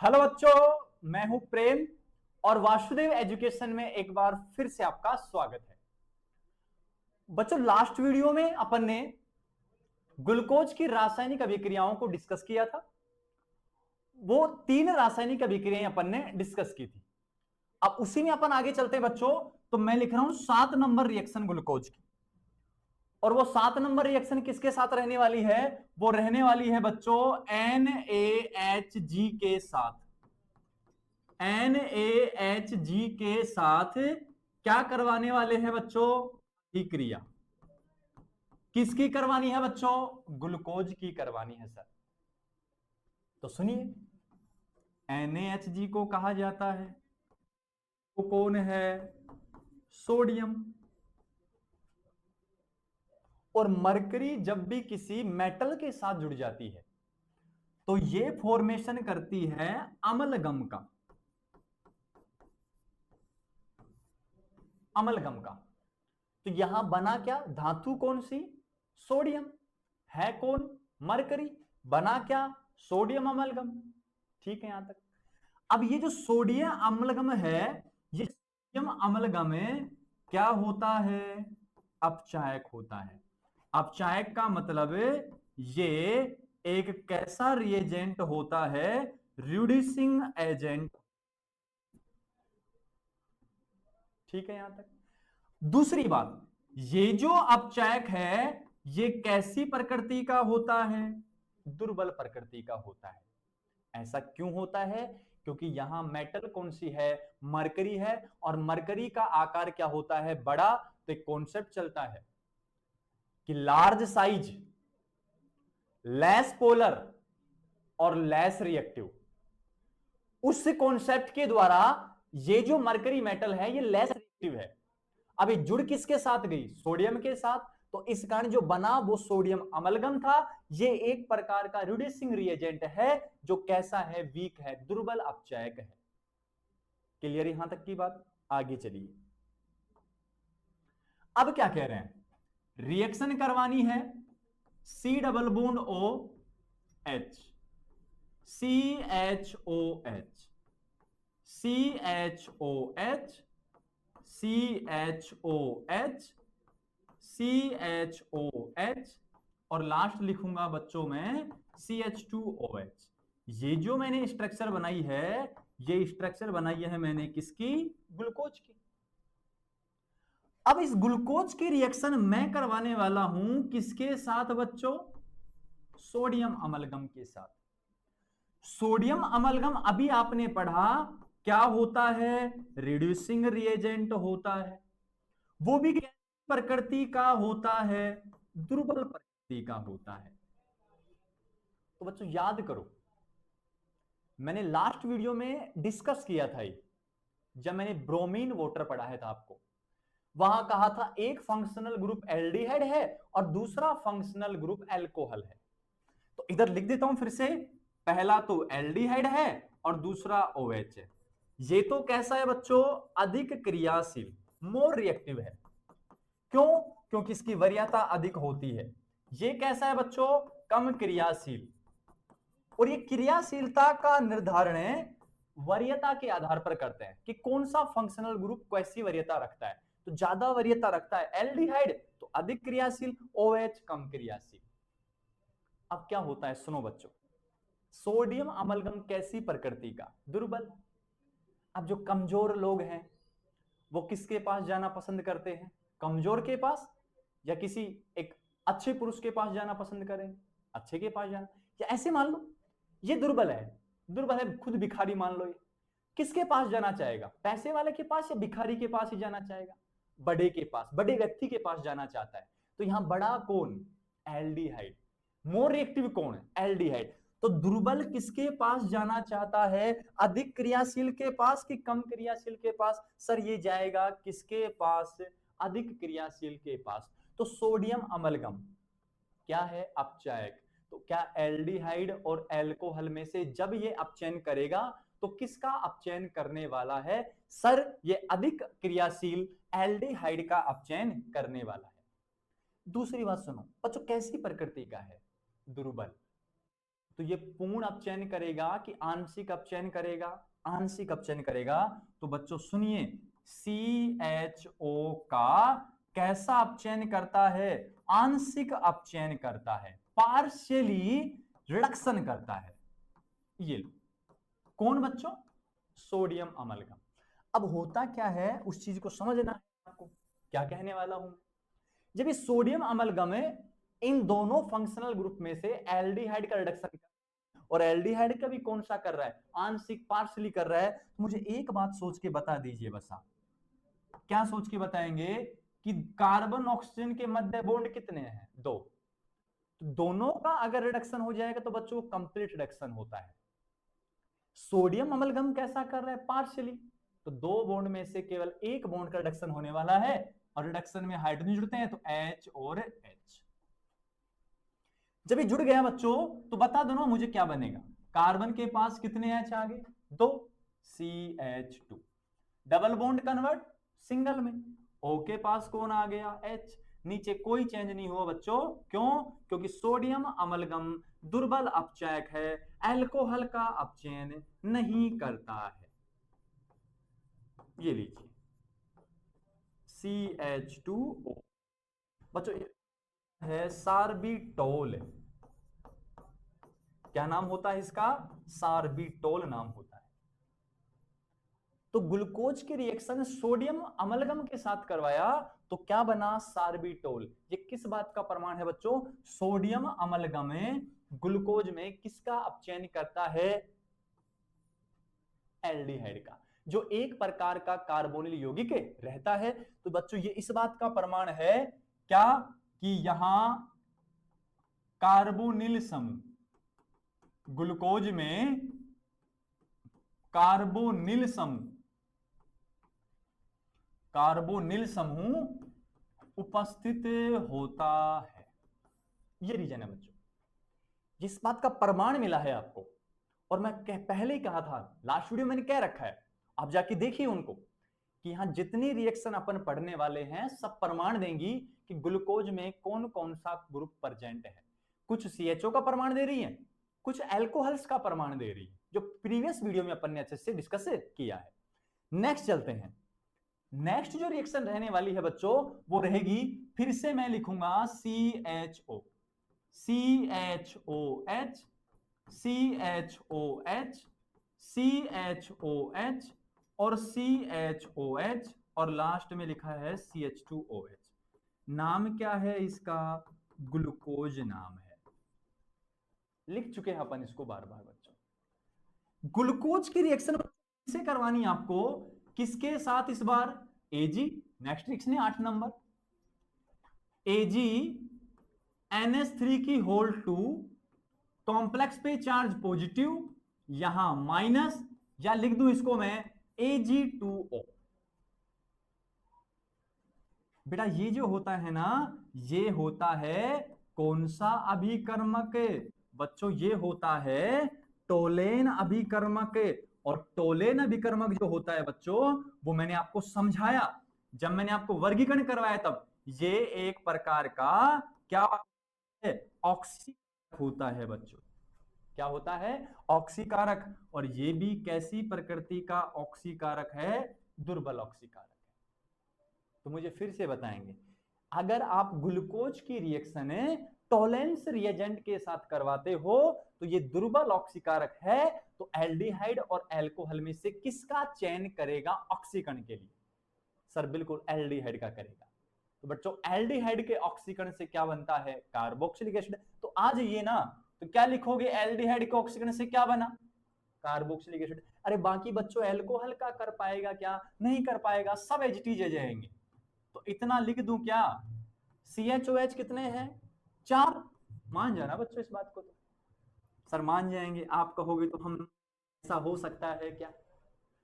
Hello बच्चों, मैं हूं प्रेम और वासुदेव एजुकेशन में एक बार फिर से आपका स्वागत है। बच्चों, लास्ट वीडियो में अपन ने ग्लूकोज की रासायनिक अभिक्रियाओं को डिस्कस किया था। वो 3 रासायनिक अभिक्रियाएं अपन ने डिस्कस की थी। अब उसी में अपन आगे चलते हैं बच्चों। तो मैं लिख रहा हूं 7 नंबर रिएक्शन ग्लूकोज की, और वो 7 नंबर रिएक्शन किसके साथ रहने वाली है? वो रहने वाली है बच्चों NaHG के साथ। NaHG के साथ क्या करवाने वाले हैं बच्चों? अभिक्रिया। किसकी करवानी है बच्चों? ग्लूकोज की करवानी है सर। तो सुनिए, NaHG को कहा जाता है, वो कौन है? सोडियम। और मरकरी जब भी किसी मेटल के साथ जुड़ जाती है तो ये फॉर्मेशन करती है अम्लगम का। अम्लगम का। तो यहां बना क्या? धातु कौन सी? सोडियम। है कौन? मरकरी। बना क्या? सोडियम अम्लगम। ठीक है यहां तक। अब ये जो सोडियम अम्लगम है, ये सोडियम अम्लगम में क्या होता है? अपचायक होता है। अपचायक का मतलब ये एक कैसा रिएजेंट होता है? Reducing agent. ठीक है यहां तक। दूसरी बात, ये जो अपचायक है ये कैसी प्रकृति का होता है? दुर्बल प्रकृति का होता है। ऐसा क्यों होता है? क्योंकि यहां मेटल कौन सी है? मरकरी है। और मरकरी का आकार क्या होता है? बड़ा। तो एक कॉन्सेप्ट चलता है कि लार्ज साइज, लेस पोलर और लेस रिएक्टिव। उस कॉन्सेप्ट के द्वारा ये जो मरकरी मेटल है ये लेस रिएक्टिव है। अब ये जुड़ किसके साथ गई? सोडियम के साथ। तो इस कारण जो बना वो सोडियम अमलगम था। ये एक प्रकार का रिड्यूसिंग रिएजेंट है जो कैसा है? वीक है, दुर्बल अपचायक है। क्लियर यहां तक की बात? आगे चलिए। अब क्या कह रहे हैं? रिएक्शन करवानी है C double bond O H, C H O H, C H O H, C H O H, C H O H, और लास्ट लिखूंगा बच्चों में CH2OH। ये जो मैंने स्ट्रक्चर बनाई है, ये स्ट्रक्चर बनाई है मैंने किसकी? ग्लूकोज की। अब इस ग्लूकोज की रिएक्शन मैं करवाने वाला हूं किसके साथ बच्चों? सोडियम अमलगम के साथ। सोडियम अमलगम अभी आपने पढ़ा क्या होता है? रिड्यूसिंग रिएजेंट होता है। वो भी कैसी प्रकृति का होता है? दुर्बल प्रकृति का होता है। तो बच्चों याद करो, मैंने लास्ट वीडियो में डिस्कस किया था ये, जब मैंने ब्रोमीन वाटर पढ़ाया था आपको। वहां कहा था एक फंक्शनल ग्रुप एल्डिहाइड है और दूसरा फंक्शनल ग्रुप एल्कोहल है। तो इधर लिख देता हूं फिर से। पहला तो एल्डिहाइड है और दूसरा OH है। ये तो कैसा है बच्चों? अधिक क्रियाशील, मोर रिएक्टिव है। क्यों? क्योंकि इसकी वरीयता अधिक होती है। ये कैसा है बच्चों? कम क्रियाशील। और ये क्रियाशीलता का निर्धारण वरीयता के आधार पर करते हैं कि कौन सा फंक्शनल ग्रुप कैसी वरीयता रखता है। तो ज्यादा वरीयता रखता है एल्डिहाइड तो अधिक क्रियाशील, OH कम क्रियाशील। अब क्या होता है सुनो बच्चों, सोडियम अमलगम कैसी प्रकृति का? दुर्बल। अब जो कमजोर लोग हैं वो किसके पास जाना पसंद करते हैं? कमजोर के पास, या किसी एक अच्छे पुरुष के पास जाना पसंद करें? अच्छे के पास जाना। या ऐसे मान लो ये दुर्बल है, दुर्बल है, खुद भिखारी मान लो, ये किसके पास जाना चाहेगा? पैसे वाले के पास या भिखारी के पास ही जाना चाहेगा? बड़े के पास, बड़े व्यक्ति के पास जाना चाहता है। तो यहां बड़ा कौन? एल्डिहाइड। मोर रिएक्टिव कौन है? एल्डिहाइड। तो दुर्बल किसके पास जाना चाहता है? अधिक क्रियाशील के पास कि कम क्रियाशील के पास? सर ये जाएगा किसके पास? अधिक क्रियाशील के पास। तो सोडियम अमलगम क्या है? अपचायक। तो क्या एल्डिहाइड और एल्कोहल में से जब ये अपचयन करेगा तो किसका अपचयन करने वाला है? सर ये अधिक क्रियाशील एल्डिहाइड का अपचयन करने वाला है। दूसरी बात सुनो बच्चों, कैसी प्रकृति का है? दुर्बल। तो ये पूर्ण अपचयन करेगा कि आंशिक अपचयन करेगा? आंशिक अपचयन करेगा। तो बच्चों सुनिए, CHO का कैसा अपचयन करता है? आंशिक अपचयन करता है, पार्शियली रिडक्शन करता है। ये लो, कौन बच्चों? Sodium amalgam. अब होता क्या है उस चीज को समझना है आपको, क्या कहने वाला हूं। जब ये सोडियम अमलगम है, इन दोनों फंक्शनल ग्रुप में से एल्डिहाइड का रिडक्शन कर, और एल्डिहाइड का भी कौन सा कर रहा है? आंशिक, पार्शियली कर रहा है। तो मुझे एक बात सोच के बता दीजिए बस आप, क्या सोच के बताएंगे कि कार्बन ऑक्सीजन के मध्य बॉन्ड कितने हैं? 2। तो दोनों का अगर रिडक्शन हो जाएगा तो बच्चों कंप्लीट रिडक्शन होता है। सोडियम अमलगम कैसा कर रहा है? पार्शियली। तो 2 बॉन्ड में से केवल एक बॉन्ड का रिडक्शन होने वाला है, और रिडक्शन में हाइड्रोजन जुड़ते हैं तो H और H। जब ये जुड़ गया बच्चों तो बता दो ना मुझे क्या बनेगा। कार्बन के पास कितने H आ गए? 2, CH2। Double bond convert single में। O के पास कौन आ गया? H। नीचे कोई चेंज नहीं हुआ बच्चों, क्यों? क्योंकि सोडियम अमलगम दुर्बल अपचयक है, अल्कोहल का अपचयन नहीं करता है। ये लीजिए CH2O। बच्चों है सार्बिटोल। क्या नाम होता है इसका? सार्बिटोल नाम होता है। तो ग्लूकोज की रिएक्शन सोडियम अमलगम के साथ करवाया तो क्या बना? सार्बिटोल। ये किस बात का प्रमाण है बच्चों? सोडियम अमलगम में ग्लूकोज में किसका अपचयन करता है? एल्डिहाइड का, जो एक प्रकार का कार्बोनिल यौगिक रहता है। तो बच्चों ये इस बात का प्रमाण है क्या कि यहां कार्बोनिल समूह, ग्लूकोज में कार्बोनिल समूह, कार्बोनिल समूह उपस्थित होता है। ये रीजन है बच्चों, जिस बात का प्रमाण मिला है आपको। और मैं पहले ही कहा था, लास्ट वीडियो मैंने कह रखा है, आप जाके देखिए उनको, कि यहां जितनी रिएक्शन अपन पढ़ने वाले हैं सब प्रमाण देंगी कि ग्लूकोज में कौन कौन सा ग्रुप प्रेजेंट है। कुछ CHO का प्रमाण दे रही है, कुछ एल्कोहल्स का प्रमाण दे रही है, जो प्रीवियस वीडियो में अपन ने अच्छे से डिस्कस किया है। नेक्स्ट चलते हैं। नेक्स्ट जो रिएक्शन रहने वाली है बच्चों वो रहेगी, फिर से मैं लिखूंगा CHO, CHOH, CHOH, CHOH और CHOH, और लास्ट में लिखा है CH2OH। नाम क्या है इसका? ग्लूकोज नाम है। लिख चुके हैं अपन इसको बार बार बच्चों। ग्लूकोज की रिएक्शन से करवानी है आपको, किसके साथ इस बार? Ag। नेक्स्ट रिएक्शन है 8 नंबर, Ag NH3 की होल 2, कॉम्प्लेक्स पे चार्ज पॉजिटिव, यहां माइनस, या लिख दूं इसको मैं Ag2O। बेटा ये जो होता है ना, ये होता है कौन सा अभिकर्मक? बच्चों ये होता है टोलेन अभिकर्मक। और टोलेन अभिकर्मक जो होता है बच्चों, वो मैंने आपको समझाया जब मैंने आपको वर्गीकरण करवाया तब। ये एक प्रकार का क्या है? ऑक्सीकारक होता है बच्चों। क्या होता है? ऑक्सीकारक। और ये भी कैसी प्रकृति का ऑक्सीकारक है? दुर्बल ऑक्सीकारक है। तो मुझे फिर से बताएंगे, अगर आप ग्लूकोज की रिएक्शन टोलेंस रिएजेंट के साथ करवाते हो तो ये दुर्बल ऑक्सीकारक है, तो एल्डिहाइड और एल्कोहल में से किसका चयन करेगा ऑक्सीकरण के लिए? सर बिल्कुल एल्डिहाइड का करेगा। तो बच्चों एल्डिहाइड के ऑक्सीकरण से क्या बनता है? Carboxylic acid. तो आ जाइए ना, तो क्या लिखोगे? एल्डिहाइड के ऑक्सीकरण से क्या बना? Carboxylic acid. अरे बाकी बच्चों एल्कोहल का कर पाएगा क्या? नहीं कर पाएगा, सब एचटीज जाएंगे। तो इतना लिख दूं क्या? CHOH कितने हैं? 4। मान जाना बच्चों इस बात को। तो सर मान जाएंगे, आप कहोगे तो हम, ऐसा हो सकता है क्या?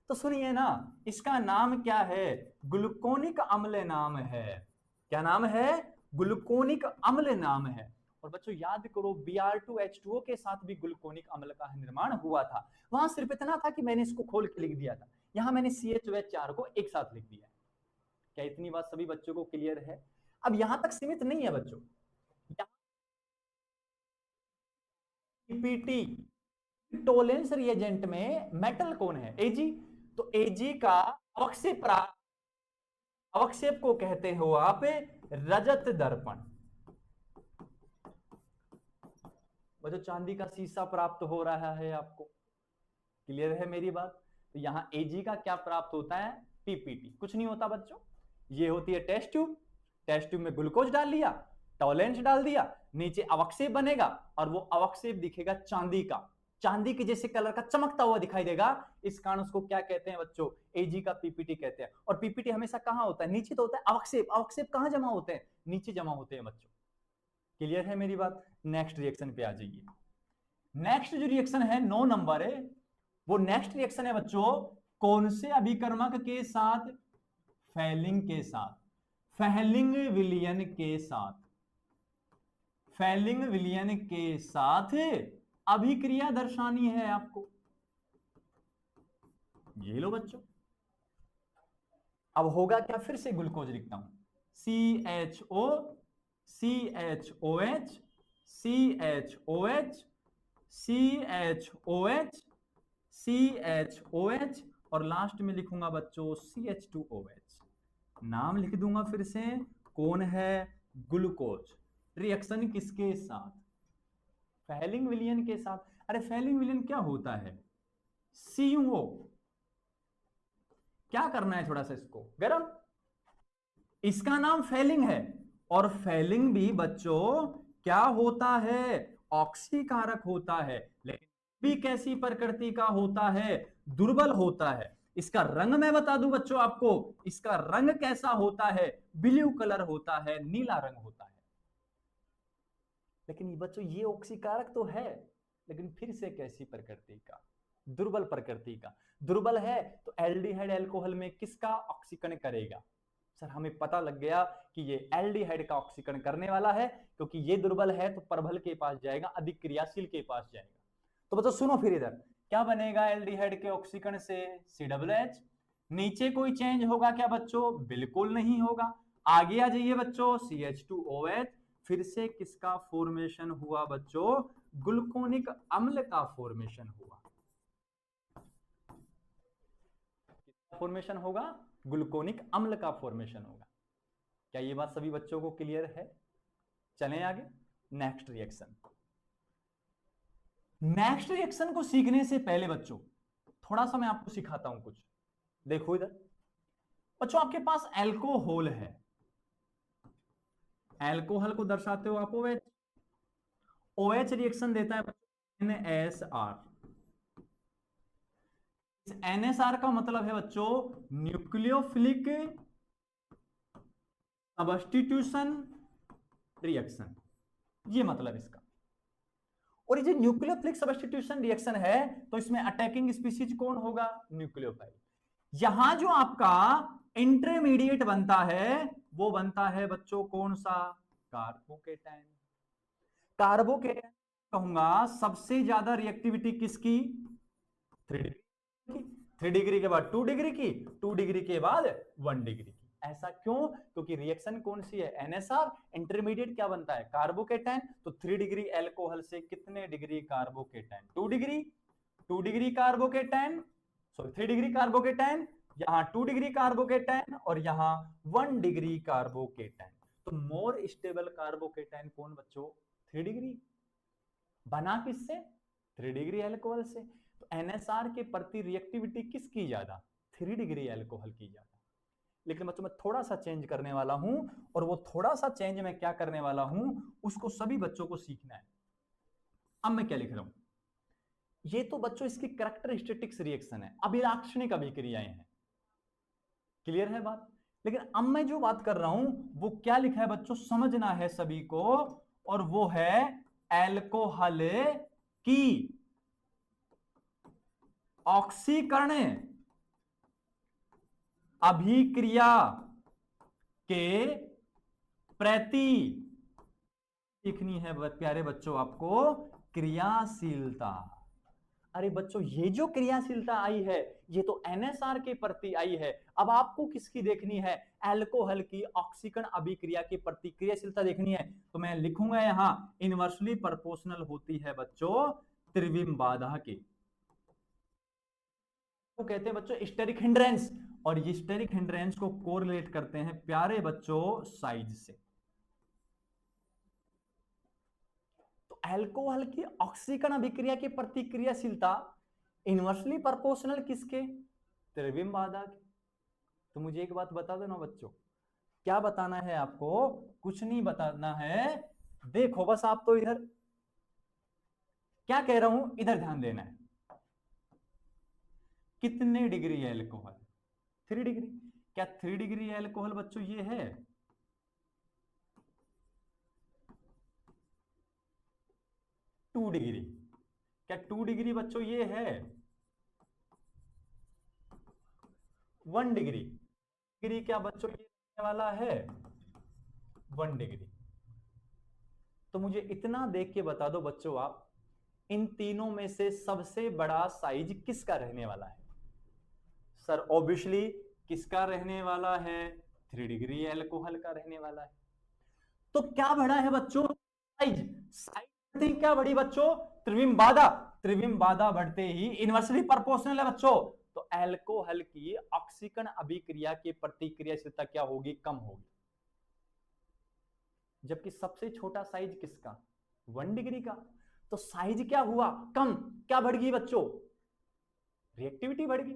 तो सुनिए ना, इसका नाम क्या है? ग्लूकोनिक अम्ल नाम है। क्या नाम है? ग्लूकोनिक अम्ल नाम है। और बच्चों याद करो, Br2H2O के साथ भी ग्लूकोनिक अम्ल का निर्माण हुआ था। वहां सिर्फ इतना था कि मैंने इसको खोल के लिख दिया था, यहां मैंने CHOH4 को एक साथ लिख दिया है। क्या इतनी बात सभी बच्चों को क्लियर है? अब यहां तक सीमित नहीं है बच्चों, पीपीटी। टोलेंस रिएजेंट में मेटल कौन है? एजी। तो एजी का अवक्षेप को कहते हो आप रजत दर्पण। वो जो चांदी का शीशा प्राप्त हो रहा है आपको, क्लियर है मेरी बात? तो यहां एजी का क्या प्राप्त होता है? पीपीटी। कुछ नहीं होता बच्चों, ये होती है टेस्ट ट्यूब। टेस्ट ट्यूब में ग्लूकोज डाल लिया, टॉलेंस डाल दिया, नीचे अवक्षेप बनेगा और वो अवक्षेप दिखेगा चांदी का, चांदी के जैसे कलर का चमकता हुआ दिखाई देगा। इस कारण उसको क्या कहते हैं बच्चों? एजी का पीपीटी कहते हैं। और पीपीटी हमेशा कहां होता है? नीचे तो होता है अवक्षेप। अवक्षेप कहां जमा होते हैं? नीचे जमा होते हैं बच्चों। क्लियर है मेरी बात? नेक्स्ट रिएक्शन पे आ जाइए। नेक्स्ट जो रिएक्शन है 9 नंबर है, वो नेक्स्ट रिएक्शन है बच्चों कौन से अभिकर्मक के साथ? फेलिंग के साथ, फेलिंग विलियन के साथ। फेलिंग विलियन के साथ अभिक्रिया दर्शानी है आपको। ये लो बच्चों, अब होगा क्या? फिर से ग्लूकोज लिखता हूं, CHO, CHOH, CHOH, CHOH, CHOH और लास्ट में लिखूंगा बच्चों CH2OH। नाम लिख दूंगा फिर से, कौन है? ग्लूकोज। रिएक्शन किसके साथ? फेलिंग विलियन के साथ। अरे फेलिंग विलियन क्या होता है? CuO। क्या करना है थोड़ा सा इसको गरम। इसका नाम फेलिंग है और फेलिंग भी बच्चों क्या होता है? ऑक्सीकारक होता है, लेकिन भी कैसी प्रकृति का होता है? दुर्बल होता है। इसका रंग मैं बता दूं बच्चों आपको, इसका रंग कैसा होता है? ब्लू कलर होता है, नीला रंग होता है। लेकिन बच्चों ये ऑक्सीकारक तो है, लेकिन फिर से कैसी प्रकृति का? दुर्बल प्रकृति का। दुर्बल है तो एल्डिहाइड अल्कोहल में किसका ऑक्सीकरण करेगा? सर हमें पता लग गया कि ये एल्डिहाइड का ऑक्सीकरण करने वाला है, क्योंकि ये दुर्बल है तो प्रबल के पास जाएगा, अधिक क्रियाशील के पास जाएगा। तो बच्चों सुनो फिर, इधर क्या बनेगा एल्डिहाइड के ऑक्सीकरण से? COOH। नीचे कोई चेंज होगा क्या बच्चों? बिल्कुल नहीं होगा। आगे आ जाइए बच्चों, CH2OH। फिर से किसका फॉर्मेशन हुआ बच्चों? ग्लूकोनिक अम्ल का फॉर्मेशन हुआ। फॉर्मेशन होगा? ग्लूकोनिक अम्ल का फॉर्मेशन होगा। क्या ये बात सभी बच्चों को क्लियर है? चलें आगे। Next reaction. नेक्स्ट रिएक्शन को सीखने से पहले बच्चों थोड़ा सा मैं आपको सिखाता हूं कुछ। देखो इधर बच्चों, आपके पास एल्कोहल है, एल्कोहल को दर्शाते हो आप OH। OH रिएक्शन देता है NSR। NSR का मतलब है बच्चों न्यूक्लियोफिलिक सब्स्टिट्यूशन रिएक्शन, ये मतलब इसका। और ये जो न्यूक्लियोफिलिक सब्स्टिट्यूशन रिएक्शन है तो इसमें अटैकिंग स्पीशीज कौन होगा? न्यूक्लियोफाइल। यहां जो आपका इंटरमीडिएट बनता है वो बनता है बच्चों कौन सा? कार्बोकेटाइन। कार्बोकेटाइन कहूंगा सबसे ज्यादा रिएक्टिविटी किसकी? 3 डिग्री की। 3 डिग्री के बाद 2 डिग्री की, 2 डिग्री के बाद 1 डिग्री की। ऐसा क्यों? क्योंकि रिएक्शन कौन सी है? NSR। इंटरमीडिएट क्या बनता है? कार्बोकेटाइन। तो 3 डिग्री एल्कोहल से कितने degree carbocation? 2 degree. 2 degree carbocation, sorry 3 degree carbocation, यहां 2 डिग्री कार्बोकेटाइन और यहां 1 डिग्री कार्बोकेटाइन। तो मोर स्टेबल कार्बोकेटाइन कौन बच्चों? 3 डिग्री। बना किससे? 3 डिग्री एल्कोहल से। तो NSR के प्रति रिएक्टिविटी किसकी ज्यादा? 3 डिग्री एल्कोहल की ज्यादा। लेकिन बच्चों मैं थोड़ा सा चेंज करने वाला हूं, और वो थोड़ा सा चेंज मैं क्या करने वाला हूं उसको सभी बच्चों को सीखना है। अब मैं क्या लिख रहा हूं? ये तो बच्चों इसकी कैरेक्टरिस्टिक्स रिएक्शन है, अभिलाक्षणिक अभिक्रियाएं हैं। क्लियर है बात? लेकिन अब मैं जो बात कर रहा हूं वो क्या लिखा है बच्चों, समझना है सभी को, और वो है एल्कोहल की ऑक्सीकरण अभिक्रिया के प्रति लिखनी है प्यारे बच्चों आपको क्रियाशीलता। अरे बच्चों, ये जो क्रियाशीलता आई है ये तो NSR के प्रति आई है। अब आपको किसकी देखनी है? अल्कोहल की ऑक्सीकरण अभिक्रिया की प्रतिक्रियाशीलता देखनी है। तो मैं लिखूंगा यहां इनवर्सली प्रोपोर्शनल होती है बच्चों त्रिविम बाधा की। तो कहते हैं बच्चों स्टेरिक हिंड्रेंस, और ये स्टेरिक हिंड्रेंस को कोरिलेट करते हैं प्यारे बच्चों साइज से। तो अल्कोहल की ऑक्सीकरण अभिक्रिया की प्रतिक्रियाशीलता इनवर्सली प्रोपोर्शनल किसके? त्रिविम बाधा के। तो मुझे एक बात बता देना बच्चों, क्या बताना है आपको? कुछ नहीं बताना है। देखो बस आप तो इधर क्या कह रहा हूं इधर ध्यान देना है। कितने डिग्री है अल्कोहल? 3 डिग्री। क्या 3 डिग्री अल्कोहल बच्चों ये है? Two degree. क्या 2 डिग्री बच्चों ये है? 1 डिग्री। डिग्री क्या बच्चों ये रहने वाला है? 1 डिग्री। तो मुझे इतना देख के बता दो बच्चों, आप इन तीनों में से सबसे बड़ा साइज किसका रहने वाला है? सर ऑब्वियसली किसका रहने वाला है? 3 डिग्री अल्कोहल का रहने वाला है। तो क्या बढ़ा है बच्चों? साइज। साइज बढ़ते ही क्या बढ़ी बच्चों? त्रिविम बाधा। त्रिविम बाधा बढ़ते ही इनवर्सली प्रोपोर्शनल है बच्चों। तो अल्कोहल की ऑक्सीकरण अभिक्रिया की प्रतिक्रियाशीलता क्या होगी? कम होगी। जबकि सबसे छोटा साइज किसका? 1 डिग्री का। तो साइज क्या हुआ? कम। क्या बढ़ गई बच्चों? रिएक्टिविटी बढ़ गई।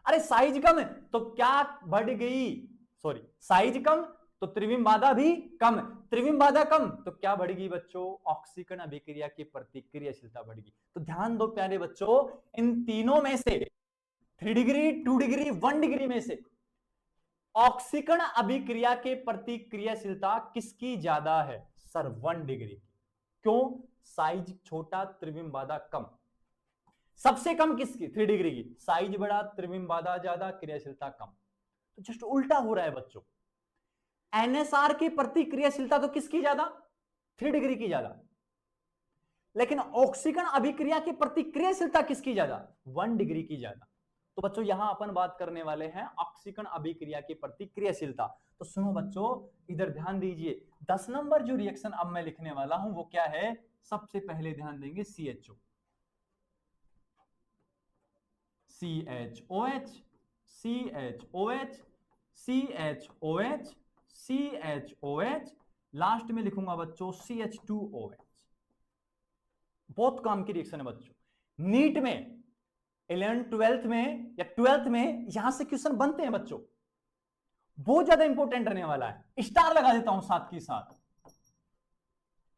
अरे साइज कम है तो क्या बढ़ गई? सॉरी, साइज कम तो त्रिविम बाधा भी कम। त्रिविम बाधा कम तो क्या बढ़ गई बच्चों? ऑक्सीकरण अभिक्रिया की प्रतिक्रियाशीलता बढ़ गई। तो ध्यान दो प्यारे बच्चों, इन तीनों में से 3 डिग्री, 2 डिग्री, 1 डिग्री में से ऑक्सीकरण अभिक्रिया के प्रतिक्रियाशीलता किसकी ज्यादा है? Sir 1 degree. क्यों? साइज छोटा, त्रिविम बाधा कम। सबसे कम किसकी? 3 डिग्री की। साइज बड़ा, त्रिविम बाधा ज्यादा, क्रियाशीलता कम। तो जस्ट उल्टा हो रहा है बच्चों। NSR की प्रतिक्रियाशीलता तो किसकी ज्यादा? 3 डिग्री की ज्यादा। लेकिन ऑक्सीकरण अभिक्रिया की प्रतिक्रियाशीलता किसकी ज्यादा? 1 डिग्री की ज्यादा। तो बच्चों यहां अपन बात करने वाले हैं ऑक्सीकरण अभिक्रिया की प्रतिक्रियाशीलता। तो सुनो बच्चों, इधर ध्यान दीजिए। 10 नंबर जो रिएक्शन अब मैं लिखने वाला हूं वो क्या है? सबसे पहले ध्यान देंगे CHO, CHOH, CHOH, CHOH, CHOH, last में लिखूंगा बच्चों CH2OH। बहुत काम की रिएक्शन है बच्चों। नीट में 11 12th में या 12th में यहां से क्वेश्चन बनते हैं बच्चों। बहुत ज्यादा इंपॉर्टेंट रहने वाला है। स्टार लगा देता हूं साथ के साथ।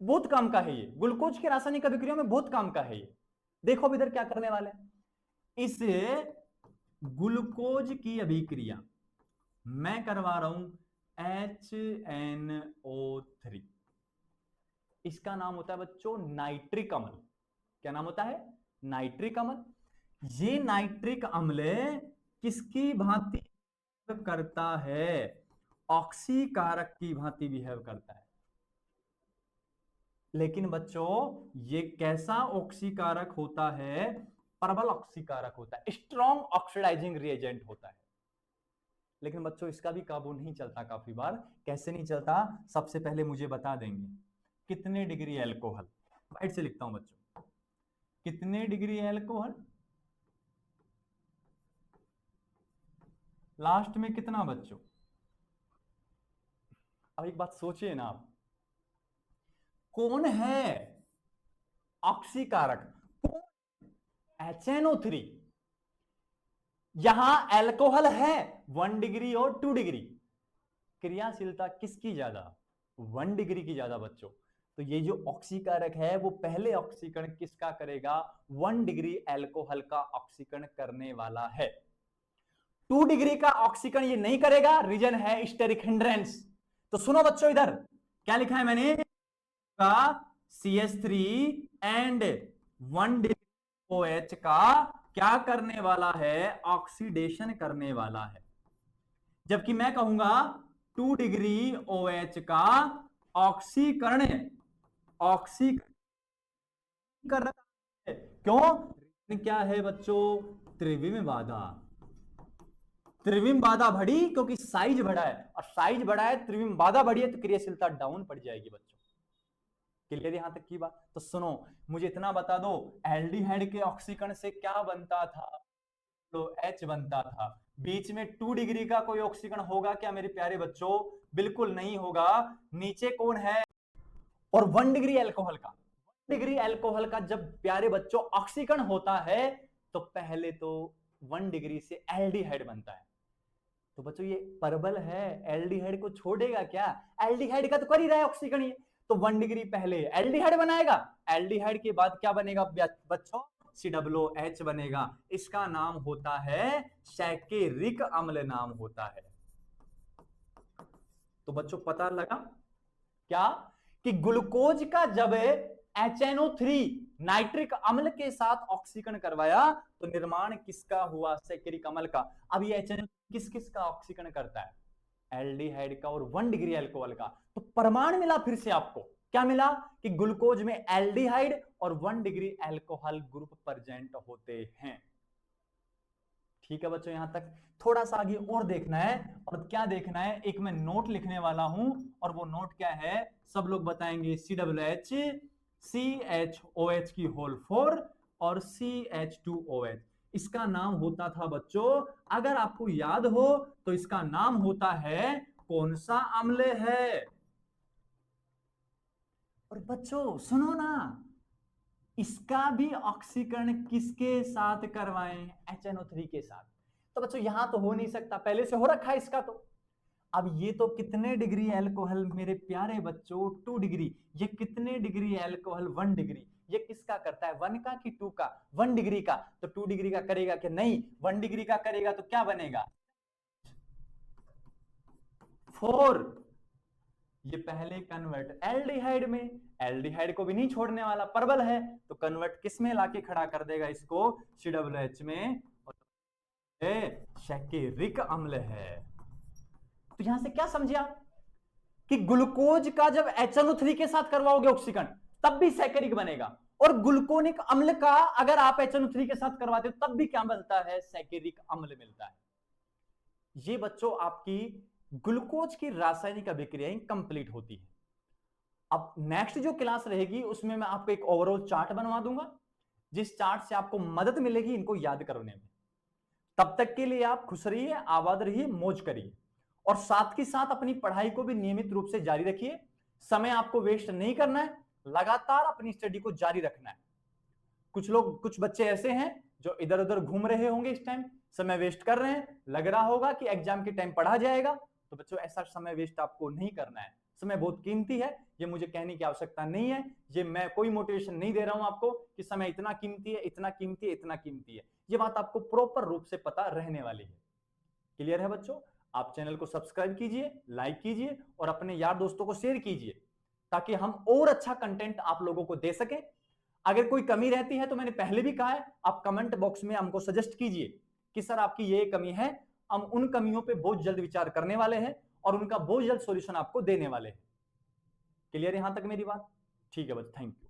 बहुत काम का है ये। ग्लूकोज की रासायनिक अभिक्रिया में बहुत काम का है ये। देखो अब इधर क्या करने वाले हैं। इस ग्लूकोज की अभिक्रिया मैं करवा रहा हूं HNO3। इसका नाम होता है बच्चों नाइट्रिक अम्ल। क्या नाम होता है? नाइट्रिक अम्ल। ये नाइट्रिक अम्ल किसकी भांति करता है? ऑक्सीकारक की भांति बिहेव करता है। लेकिन बच्चों ये कैसा ऑक्सीकारक होता है? प्रबल ऑक्सीकारक होता है, स्ट्रॉन्ग ऑक्सीडाइजिंग रिएजेंट होता है। लेकिन बच्चों इसका भी काबू नहीं चलता काफी बार। कैसे नहीं चलता? सबसे पहले मुझे बता देंगे कितने डिग्री अल्कोहल। वाइट से लिखता हूं बच्चों, कितने डिग्री अल्कोहल, लास्ट में कितना बच्चों। अब एक बात सोचिए ना आप, कौन है ऑक्सीकारक? HNO3। यहां अल्कोहल है 1 डिग्री और 2 डिग्री। क्रियाशीलता किसकी ज्यादा? 1 डिग्री की ज्यादा बच्चों। तो ये जो ऑक्सीकारक है वो पहले ऑक्सीकरण किसका करेगा? 1 डिग्री अल्कोहल का ऑक्सीकरण करने वाला है। 2 डिग्री का ऑक्सीकरण ये नहीं करेगा, रीजन है स्टेरिक हिंड्रेंस। तो सुनो बच्चों, इधर क्या लिखा है मैंने? CH3 एंड 1 डिग्री OH का क्या करने वाला है? ऑक्सीडेशन करने वाला है। जबकि मैं कहूंगा 2 डिग्री OH का ऑक्सीकरण कर रहा है। क्यों? क्या है बच्चों? त्रिविम बाधा। त्रिविम बाधा बढ़ी क्योंकि साइज बढ़ा है, और साइज बढ़ा है, त्रिविम बाधा बढ़ी है, तो क्रियाशीलता डाउन पड़ जाएगी बच्चों। क्लियर यहां तक की बात? तो सुनो, मुझे इतना बता दो, एल्डिहाइड के ऑक्सीकरण से क्या बनता था? तो H बनता था। बीच में 2 डिग्री का कोई ऑक्सीकरण होगा क्या मेरे प्यारे बच्चों? बिल्कुल नहीं होगा। नीचे कौन है? और 1 डिग्री अल्कोहल का, 1 डिग्री अल्कोहल का जब प्यारे बच्चों ऑक्सीकरण होता है, तो पहले तो 1 डिग्री से एल्डिहाइड बनता है। तो बच्चों ये परबल है, एल्डिहाइड को छोड़ेगा क्या? एल्डिहाइड का तो कर ही रहा है ऑक्सीकरण ये, तो 1 डिग्री पहले एल्डिहाइड बनाएगा, एल्डिहाइड के बाद क्या बनेगा बच्चों? COOH बनेगा। इसका नाम होता है सैकेरिक अम्ल नाम होता है। तो बच्चों पता लगा क्या कि ग्लूकोज का जब HNO3 नाइट्रिक अम्ल के साथ ऑक्सीकरण करवाया तो निर्माण किसका हुआ? सैकेरिक अम्ल का। अब ये HNO किस किस का ऑक्सीकरण करता है? एल्डिहाइड का और 1 डिग्री अल्कोहल का। तो प्रमाण मिला फिर से आपको, क्या मिला? कि ग्लूकोज में एल्डिहाइड और 1 डिग्री अल्कोहल ग्रुप प्रेजेंट होते हैं। ठीक है बच्चों, यहां तक थोड़ा सा आगे और देखना है। और क्या देखना है? एक मैं नोट लिखने वाला हूं, और वो नोट क्या है? सब लोग बताएंगे COOH, CHOH की होल 4 और CH2OH। इसका नाम होता था बच्चों, अगर आपको याद हो तो इसका नाम होता है, कौन सा अम्ल है? और बच्चों सुनो ना, इसका भी ऑक्सीकरण किसके साथ करवाएं? HNO3 के साथ। तो बच्चों यहां तो हो नहीं सकता, पहले से हो रखा है इसका। तो अब ये तो कितने डिग्री अल्कोहल मेरे प्यारे बच्चों? 2 डिग्री। ये कितने डिग्री अल्कोहल? 1 डिग्री। ये किसका करता है? 1 का कि 2 का? 1 डिग्री का। तो 2 डिग्री का करेगा कि नहीं? 1 डिग्री का करेगा तो क्या बनेगा? 4। ये पहले कन्वर्ट एल्डिहाइड में, एल्डिहाइड को भी नहीं छोड़ने वाला, प्रबल है, तो कन्वर्ट किस में लाके खड़ा कर देगा इसको? COOH में। सैकेरिक अम्ल है। तो यहां से क्या समझे आप? कि ग्लूकोज का जब HNO3 के साथ करवाओगे ऑक्सीकरण तब भी सैकेरिक बनेगा, और ग्लूकोनिक अम्ल का अगर आप HNO3 के साथ करवाते हो तब भी क्या मिलता है? सैकेरिक अम्ल मिलता है। ये बच्चों आपकी ग्लूकोज की रासायनिक अभिक्रियाएं कंप्लीट होती है। अब नेक्स्ट जो क्लास रहेगी उसमें मैं आपको एक ओवरऑल चार्ट बनवा दूंगा, जिस चार्ट से आपको मदद मिलेगी इनको याद करने में। तब तक के लिए आप खुश रहिए, आबाद रहिए, मौज करिए, और साथ के साथ अपनी पढ़ाई को भी नियमित रूप से जारी रखिए। समय आपको वेस्ट नहीं करना है, लगातार अपनी स्टडी को जारी रखना है। कुछ बच्चे ऐसे हैं जो इधर उधर घूम रहे होंगे, इस टाइम समय वेस्ट कर रहे हैं, लग रहा होगा कि एग्जाम के टाइम पढ़ा जाएगा। तो बच्चों ऐसा समय वेस्ट आपको नहीं करना है, समय बहुत कीमती है, ये मुझे कहने की आवश्यकता नहीं है। ये मैं कोई मोटिवेशन नहीं दे रहा हूं आपको कि समय इतना कीमती है, इतना कीमती है, इतना कीमती है। ये बात आपको प्रॉपर रूप से पता रहने वाली है। क्लियर है बच्चों? आप चैनल को सब्सक्राइब कीजिए, लाइक कीजिए, और अपने यार दोस्तों को शेयर कीजिए, ताकि हम और अच्छा कंटेंट आप लोगों को दे सकें। अगर कोई कमी रहती है तो मैंने पहले भी कहा है, आप कमेंट बॉक्स में हमको सजेस्ट कीजिए कि सर आपकी ये कमी है। हम उन कमियों पे बहुत जल्द विचार करने वाले हैं और उनका बहुत जल्द सॉल्यूशन आपको देने वाले हैं। क्लियर यहां तक मेरी बात? ठीक है बच्चे, थैंक यू।